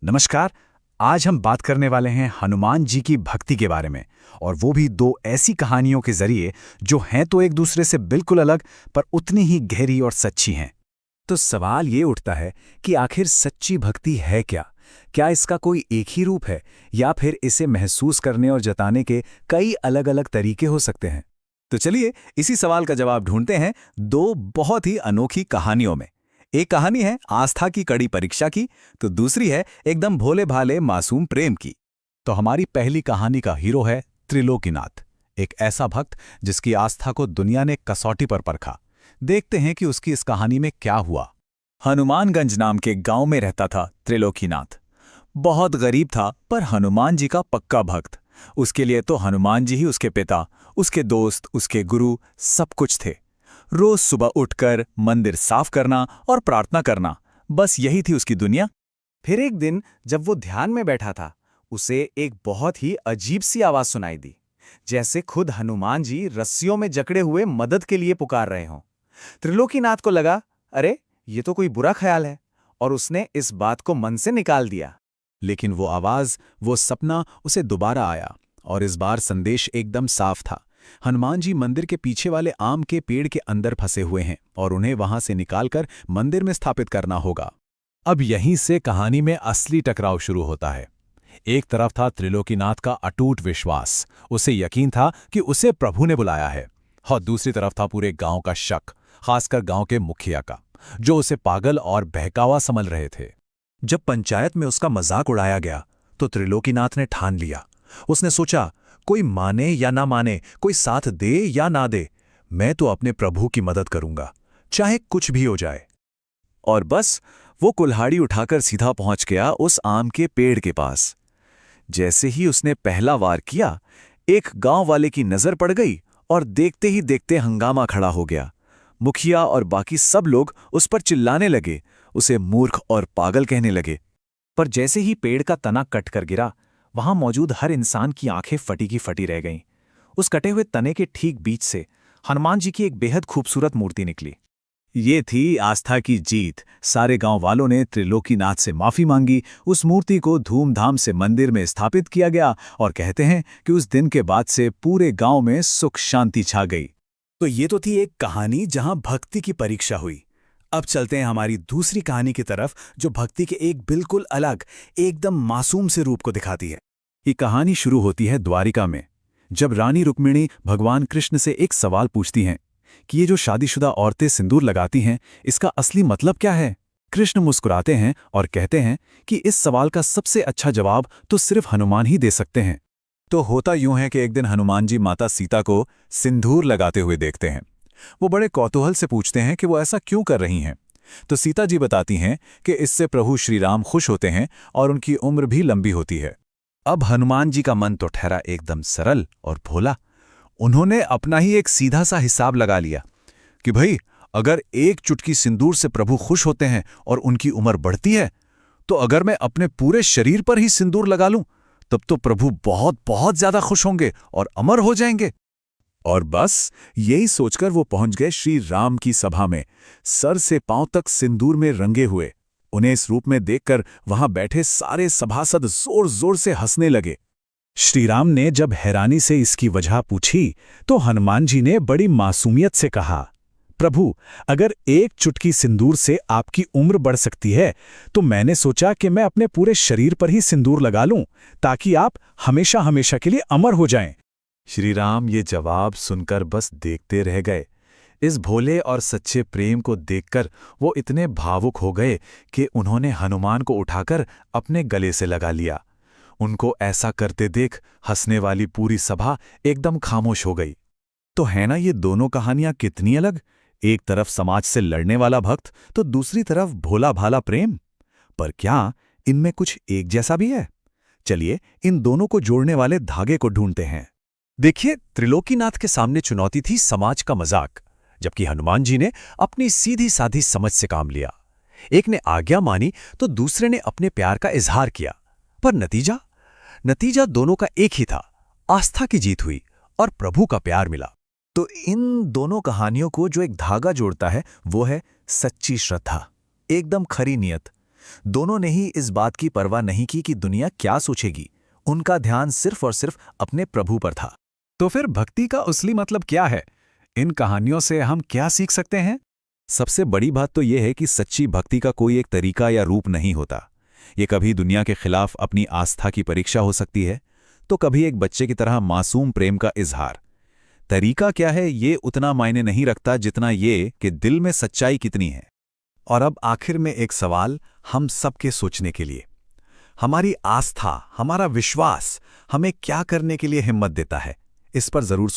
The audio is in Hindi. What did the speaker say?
नमस्कार। आज हम बात करने वाले हैं हनुमान जी की भक्ति के बारे में, और वो भी दो ऐसी कहानियों के जरिए जो हैं तो एक दूसरे से बिल्कुल अलग पर उतनी ही गहरी और सच्ची हैं। तो सवाल ये उठता है कि आखिर सच्ची भक्ति है क्या? क्या इसका कोई एक ही रूप है, या फिर इसे महसूस करने और जताने के कई अलग अलग तरीके हो सकते हैं? तो चलिए इसी सवाल का जवाब ढूंढते हैं दो बहुत ही अनोखी कहानियों में। एक कहानी है आस्था की कड़ी परीक्षा की, तो दूसरी है एकदम भोले भाले मासूम प्रेम की। तो हमारी पहली कहानी का हीरो है त्रिलोकीनाथ, एक ऐसा भक्त जिसकी आस्था को दुनिया ने कसौटी पर परखा। देखते हैं कि उसकी इस कहानी में क्या हुआ। हनुमानगंज नाम के गांव में रहता था त्रिलोकीनाथ। बहुत गरीब था पर हनुमान जी का पक्का भक्त। उसके लिए तो हनुमान जी ही उसके पिता, उसके दोस्त, उसके गुरु सब कुछ थे। रोज सुबह उठकर मंदिर साफ करना और प्रार्थना करना, बस यही थी उसकी दुनिया। फिर एक दिन जब वो ध्यान में बैठा था, उसे एक बहुत ही अजीब सी आवाज सुनाई दी, जैसे खुद हनुमान जी रस्सियों में जकड़े हुए मदद के लिए पुकार रहे हों। त्रिलोकीनाथ को लगा, अरे ये तो कोई बुरा ख्याल है, और उसने इस बात को मन से निकाल दिया। लेकिन वो आवाज, वो सपना उसे दोबारा आया, और इस बार संदेश एकदम साफ था। हनुमान जी मंदिर के पीछे वाले आम के पेड़ के अंदर फंसे हुए हैं और उन्हें वहां से निकालकर मंदिर में स्थापित करना होगा। अब यहीं से कहानी में असली टकराव शुरू होता है। एक तरफ था त्रिलोकीनाथ का अटूट विश्वास, उसे यकीन था कि उसे प्रभु ने बुलाया है, और दूसरी तरफ था पूरे गांव का शक, खासकर गांव के मुखिया का, जो उसे पागल और बहकावा समझ रहे थे। जब पंचायत में उसका मजाक उड़ाया गया तो त्रिलोकीनाथ ने ठान लिया। उसने सोचा, कोई माने या ना माने, कोई साथ दे या ना दे, मैं तो अपने प्रभु की मदद करूंगा, चाहे कुछ भी हो जाए। और बस वो कुल्हाड़ी उठाकर सीधा पहुंच गया उस आम के पेड़ के पास। जैसे ही उसने पहला वार किया, एक गांव वाले की नजर पड़ गई और देखते ही देखते हंगामा खड़ा हो गया। मुखिया और बाकी सब लोग उस पर चिल्लाने लगे, उसे मूर्ख और पागल कहने लगे। पर जैसे ही पेड़ का तना कट कर गिरा, वहां मौजूद हर इंसान की आंखें फटी की फटी रह गईं। उस कटे हुए तने के ठीक बीच से हनुमान जी की एक बेहद खूबसूरत मूर्ति निकली। ये थी आस्था की जीत। सारे गांव वालों ने त्रिलोकीनाथ से माफी मांगी, उस मूर्ति को धूमधाम से मंदिर में स्थापित किया गया, और कहते हैं कि उस दिन के बाद से पूरे गांव में सुख शांति छा गई। तो ये तो थी एक कहानी जहां भक्ति की परीक्षा हुई। अब चलते हैं हमारी दूसरी कहानी की तरफ, जो भक्ति के एक बिल्कुल अलग, एकदम मासूम से रूप को दिखाती है। ये कहानी शुरू होती है द्वारिका में, जब रानी रुक्मिणी भगवान कृष्ण से एक सवाल पूछती हैं कि ये जो शादीशुदा औरतें सिंदूर लगाती हैं, इसका असली मतलब क्या है? कृष्ण मुस्कुराते हैं और कहते हैं कि इस सवाल का सबसे अच्छा जवाब तो सिर्फ हनुमान ही दे सकते हैं। तो होता यूं है कि एक दिन हनुमान जी माता सीता को सिंदूर लगाते हुए देखते हैं। वो बड़े कौतूहल से पूछते हैं कि वो ऐसा क्यों कर रही हैं। तो सीता जी बताती हैं कि इससे प्रभु श्री राम खुश होते हैं और उनकी उम्र भी लंबी होती है। अब हनुमान जी का मन तो ठहरा एकदम सरल और भोला। उन्होंने अपना ही एक सीधा सा हिसाब लगा लिया कि भाई, अगर एक चुटकी सिंदूर से प्रभु खुश होते हैं और उनकी उम्र बढ़ती है, तो अगर मैं अपने पूरे शरीर पर ही सिंदूर लगा लूं, तब तो प्रभु बहुत बहुत ज्यादा खुश होंगे और अमर हो जाएंगे। और बस यही सोचकर वो पहुंच गए श्री राम की सभा में, सर से पांव तक सिंदूर में रंगे हुए। उन्हें इस रूप में देखकर वहां बैठे सारे सभासद जोर जोर से हंसने लगे। श्रीराम ने जब हैरानी से इसकी वजह पूछी, तो हनुमान जी ने बड़ी मासूमियत से कहा, प्रभु, अगर एक चुटकी सिंदूर से आपकी उम्र बढ़ सकती है, तो मैंने सोचा कि मैं अपने पूरे शरीर पर ही सिंदूर लगा लूं, ताकि आप हमेशा हमेशा के लिए अमर हो जाएं। श्रीराम ये जवाब सुनकर बस देखते रह गए। इस भोले और सच्चे प्रेम को देखकर वो इतने भावुक हो गए कि उन्होंने हनुमान को उठाकर अपने गले से लगा लिया। उनको ऐसा करते देख हंसने वाली पूरी सभा एकदम खामोश हो गई। तो है ना ये दोनों कहानियां कितनी अलग। एक तरफ समाज से लड़ने वाला भक्त, तो दूसरी तरफ भोला भाला प्रेम। पर क्या इनमें कुछ एक जैसा भी है? चलिए इन दोनों को जोड़ने वाले धागे को ढूंढते हैं। देखिए, त्रिलोकीनाथ के सामने चुनौती थी समाज का मजाक, जबकि हनुमान जी ने अपनी सीधी साधी समझ से काम लिया। एक ने आज्ञा मानी तो दूसरे ने अपने प्यार का इजहार किया। पर नतीजा दोनों का एक ही था, आस्था की जीत हुई और प्रभु का प्यार मिला। तो इन दोनों कहानियों को जो एक धागा जोड़ता है, वो है सच्ची श्रद्धा, एकदम खरी नियत। दोनों ने ही इस बात की परवाह नहीं की कि दुनिया क्या सोचेगी। उनका ध्यान सिर्फ और सिर्फ अपने प्रभु पर था। तो फिर भक्ति का असली मतलब क्या है? इन कहानियों से हम क्या सीख सकते हैं? सबसे बड़ी बात तो यह है कि सच्ची भक्ति का कोई एक तरीका या रूप नहीं होता। ये कभी दुनिया के खिलाफ अपनी आस्था की परीक्षा हो सकती है, तो कभी एक बच्चे की तरह मासूम प्रेम का इजहार। तरीका क्या है ये उतना मायने नहीं रखता जितना ये कि दिल में सच्चाई कितनी है। और अब आखिर में एक सवाल हम सबके सोचने के लिए। हमारी आस्था, हमारा विश्वास हमें क्या करने के लिए हिम्मत देता है? इस पर जरूर